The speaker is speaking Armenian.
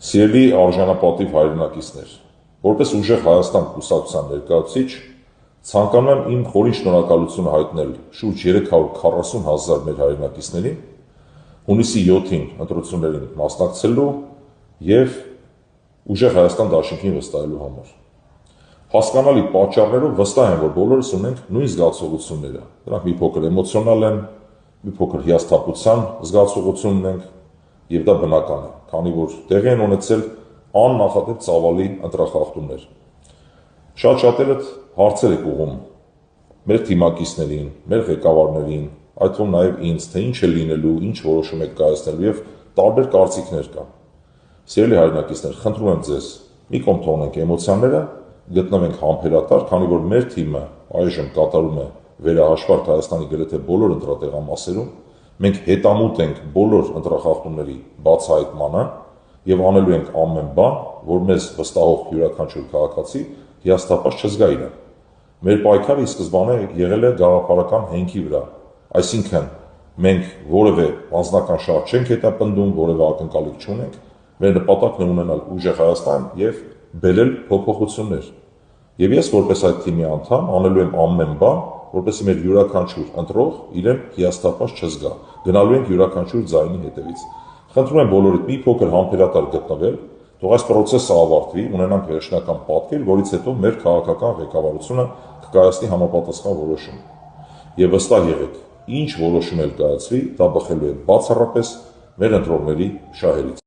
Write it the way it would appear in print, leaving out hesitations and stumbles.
Սիրելի արժանապատիվ հայրենակիցներ, որպես ուժեղ Հայաստան կուսակցության ներկայացուցիչ, ցանկանում եմ իմ խորին շնորհակալությունը հայտնել շուրջ 340,000 մեր հայրենակիցներին, հունիսի 7-ին ընտրություններին մասնակցելու և ուժեղ Հայաստան դաշինքին վստահելու համար։ Հասկանալի պատճառներով վստահ եմ, որ բոլորս ունենք նույն զգացողությունները, դրանք մի փոքր էմոցիոնալ են, մի փոքր հիասթափության զգացողություն ունենք, և դա բնական է, քանի որ տեղի են ունեցել աննախադեպ ծավալի ընտրախախտումներ։ Շատ-շատերդ հարցեր եք ուղղում մեր թիմակիցներին, մեր ղեկավարներին, այդ թվում նաև ինձ, թե ինչ է լինելու, ինչ որոշում եք կայացնելու և տարբեր կարծիքներ կան։ Սիրելի հայրենակիցներ, խնդրում եմ ձեզ, մի կողմ թողնենք էմոցիաները, գտնվենք համբերատար, քանի որ մեր թիմը այժմ կատարում է վերահաշվարկ Հայաստանի գրեթե բոլոր ընտրատեղամասերում, մենք հետամուտ ենք բոլոր ընտրախախտումների բացահայտմանը և անելու ենք ամեն բան, որ մեզ վստահող յուրաքանչյուր քաղաքացի հիասթափված չզգա իրեն։ Մեր պայքարը ի սկզբանե եղել է գաղափարական հենքի վրա, այսինքն մենք որևէ անձնական շահ չենք հետապնդում, որևէ ակնկալիք չունենք, մեր նպատակն է ունենալ ուժեղ Հայաստան և բերել փոփոխություններ։ Եվ ես որպես այդ թիմի անդամ անելու եմ ամեն բան, որպեսզի մեր յուրաքանչյուր ընտրող իրեն հիասթափված չզգա, գնալու ենք յուրաքանչյուր ձայնի հետևից։ Խնդրում եմ բոլորիդ մի փոքր համբերատար գտնվել, թող այս պրոցեսը ավարտվի, ունենանք վերջնական պատկեր, որից հետո մեր քաղաքական ղեկավարությունը կկայացնի համապատասխան որոշում։ Եվ վստահ եղեք, ինչ որոշում էլ կայացվի, դա բխելու է բացառապես մեր ընտրողների շահերից։